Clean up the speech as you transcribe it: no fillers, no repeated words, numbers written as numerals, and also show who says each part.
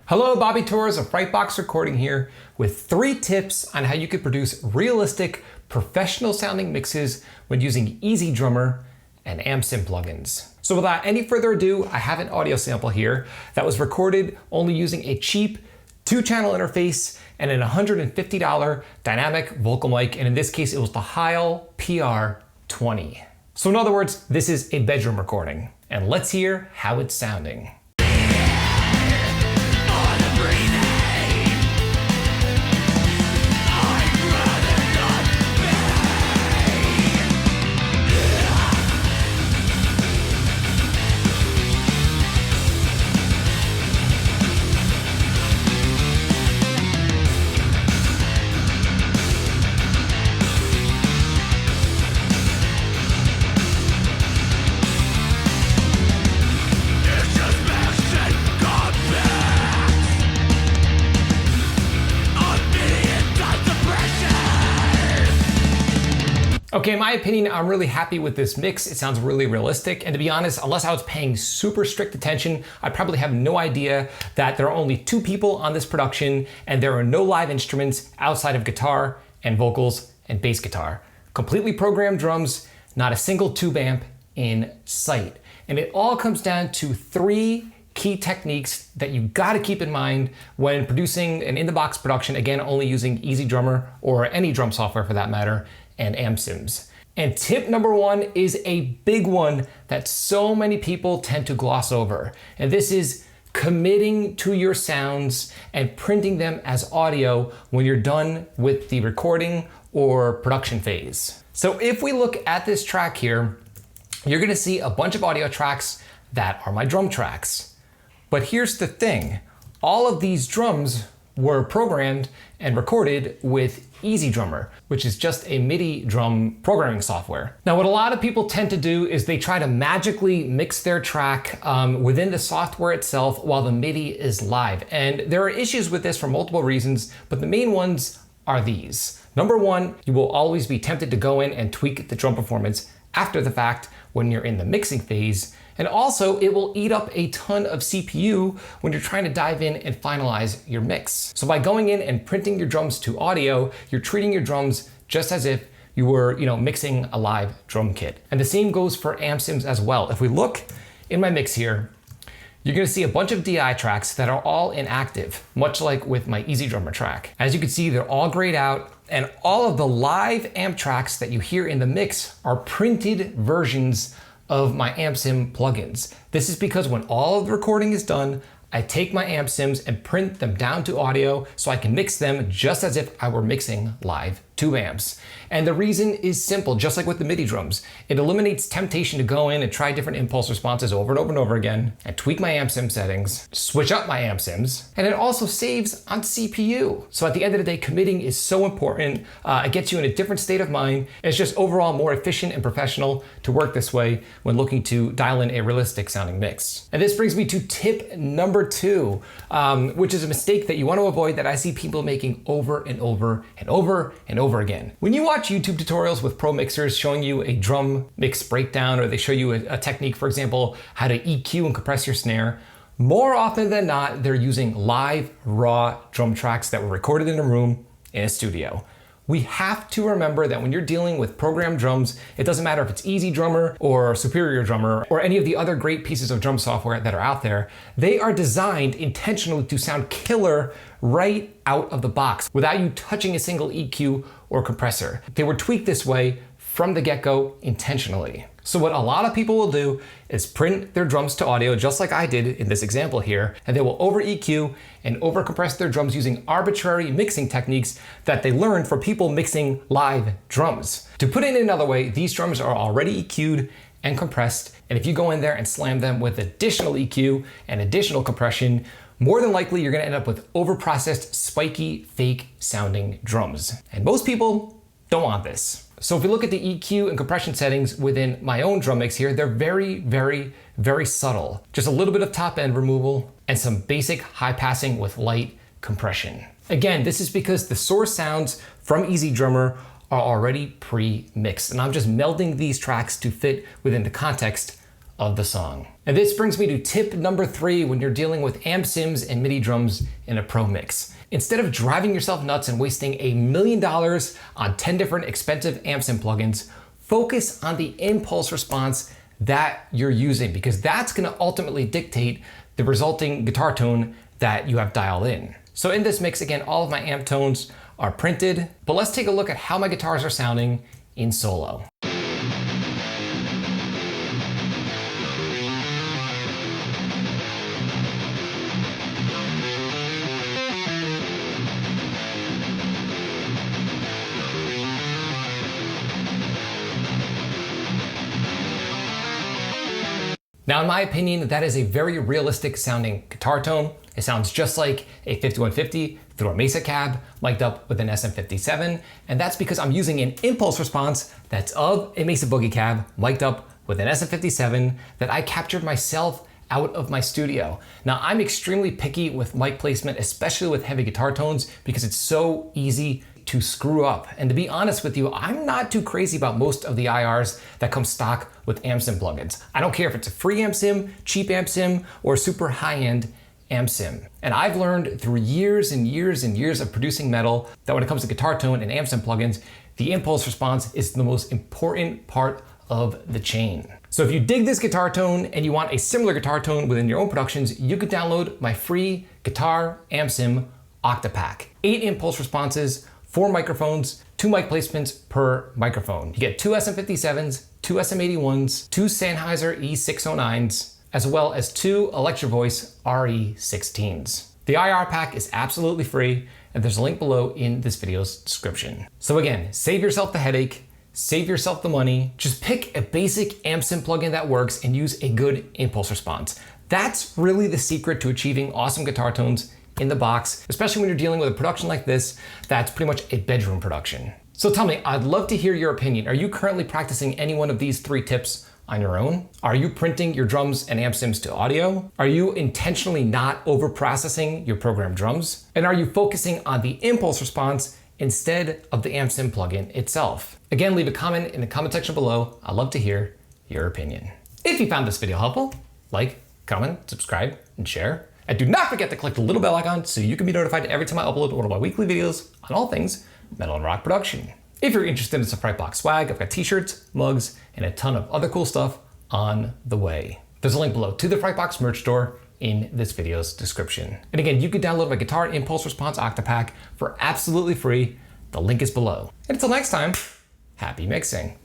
Speaker 1: Hello, Bobby Torres of Frightbox Recording here with 3 tips on how you could produce realistic, professional sounding mixes when using EZdrummer and AmpSim plugins. So without any further ado, I have an audio sample here that was recorded only using a cheap 2-channel interface and an $150 dynamic vocal mic, and in this case it was the Heil PR20. So in other words, this is a bedroom recording, and let's hear how it's sounding. Okay, in my opinion, I'm really happy with this mix. It sounds really realistic. And to be honest, unless I was paying super strict attention, I'd probably have no idea that there are only 2 people on this production and there are no live instruments outside of guitar and vocals and bass guitar. Completely programmed drums, not a single tube amp in sight. And it all comes down to 3 key techniques that you gotta keep in mind when producing an in-the-box production, again, only using EZdrummer or any drum software for that matter, and AmpSims. And tip number 1 is a big one that so many people tend to gloss over. And this is committing to your sounds and printing them as audio when you're done with the recording or production phase. So if we look at this track here, you're gonna see a bunch of audio tracks that are my drum tracks. But here's the thing, all of these drums were programmed and recorded with EZdrummer, which is just a MIDI drum programming software. Now, what a lot of people tend to do is they try to magically mix their track within the software itself while the MIDI is live. And there are issues with this for multiple reasons, but the main ones are these. Number 1, you will always be tempted to go in and tweak the drum performance after the fact when you're in the mixing phase. And also, it will eat up a ton of CPU when you're trying to dive in and finalize your mix. So by going in and printing your drums to audio, you're treating your drums just as if you were, mixing a live drum kit. And the same goes for AmpSims as well. If we look in my mix here, you're gonna see a bunch of DI tracks that are all inactive, much like with my EZdrummer track. As you can see, they're all grayed out, and all of the live amp tracks that you hear in the mix are printed versions of my AmpSim plugins. This is because when all of the recording is done, I take my AmpSims and print them down to audio so I can mix them just as if I were mixing live tube amps. And the reason is simple, just like with the MIDI drums. It eliminates temptation to go in and try different impulse responses over and over and over again, and tweak my AmpSim settings, switch up my AmpSims, and it also saves on CPU. So at the end of the day, committing is so important. It gets you in a different state of mind. It's just overall more efficient and professional to work this way when looking to dial in a realistic sounding mix. And this brings me to tip number 2, which is a mistake that you want to avoid that I see people making over and over and over and over again. When you watch YouTube tutorials with pro mixers showing you a drum mix breakdown, or they show you a technique, for example, how to EQ and compress your snare, more often than not, they're using live, raw drum tracks that were recorded in a room in a studio. We have to remember that when you're dealing with programmed drums, it doesn't matter if it's EZdrummer or Superior Drummer or any of the other great pieces of drum software that are out there, they are designed intentionally to sound killer right out of the box without you touching a single EQ or compressor. They were tweaked this way from the get-go intentionally. So what a lot of people will do is print their drums to audio just like I did in this example here, and they will over EQ and over compress their drums using arbitrary mixing techniques that they learned from people mixing live drums. To put it in another way, these drums are already EQ'd and compressed, and if you go in there and slam them with additional EQ and additional compression, more than likely you're gonna end up with overprocessed, spiky, fake sounding drums. And most people don't want this. So if we look at the EQ and compression settings within my own drum mix here, they're very, very, very subtle. Just a little bit of top end removal and some basic high passing with light compression. Again, this is because the source sounds from EZdrummer are already pre-mixed, and I'm just melding these tracks to fit within the context of the song. And this brings me to tip number 3 when you're dealing with amp sims and MIDI drums in a pro mix. Instead of driving yourself nuts and wasting $1 million on 10 different expensive amp sim plugins, focus on the impulse response that you're using, because that's gonna ultimately dictate the resulting guitar tone that you have dialed in. So in this mix, again, all of my amp tones are printed, but let's take a look at how my guitars are sounding in solo. Now, in my opinion, that is a very realistic sounding guitar tone. It sounds just like a 5150 through a Mesa cab, mic'd up with an SM57, and that's because I'm using an impulse response that's of a Mesa Boogie cab, mic'd up with an SM57 that I captured myself out of my studio. Now, I'm extremely picky with mic placement, especially with heavy guitar tones, because it's so easy to screw up. And to be honest with you, I'm not too crazy about most of the IRs that come stock with amp sim plugins. I don't care if it's a free amp sim, cheap amp sim, or super high-end amp sim. And I've learned through years and years and years of producing metal that when it comes to guitar tone and amp sim plugins, the impulse response is the most important part of the chain. So if you dig this guitar tone and you want a similar guitar tone within your own productions, you could download my free guitar amp sim Octapack. 8 impulse responses, 4 microphones, 2 mic placements per microphone. You get 2 SM57s, 2 SM81s, 2 Sennheiser E609s, as well as 2 Electro Voice RE16s. The IR pack is absolutely free, and there's a link below in this video's description. So again, save yourself the headache, save yourself the money, just pick a basic amp sim plugin that works and use a good impulse response. That's really the secret to achieving awesome guitar tones in the box, especially when you're dealing with a production like this that's pretty much a bedroom production. So tell me, I'd love to hear your opinion. Are you currently practicing any one of these 3 tips on your own? Are you printing your drums and amp sims to audio? Are you intentionally not over processing your programmed drums? And are you focusing on the impulse response instead of the amp sim plugin itself? Again, leave a comment in the comment section below. I'd love to hear your opinion. If you found this video helpful, like, comment, subscribe, and share. And do not forget to click the little bell icon so you can be notified every time I upload one of my weekly videos on all things metal and rock production. If you're interested in some Frightbox swag, I've got t-shirts, mugs, and a ton of other cool stuff on the way. There's a link below to the Frightbox merch store in this video's description. And again, you can download my Guitar Impulse Response Octapack for absolutely free. The link is below. And until next time, happy mixing.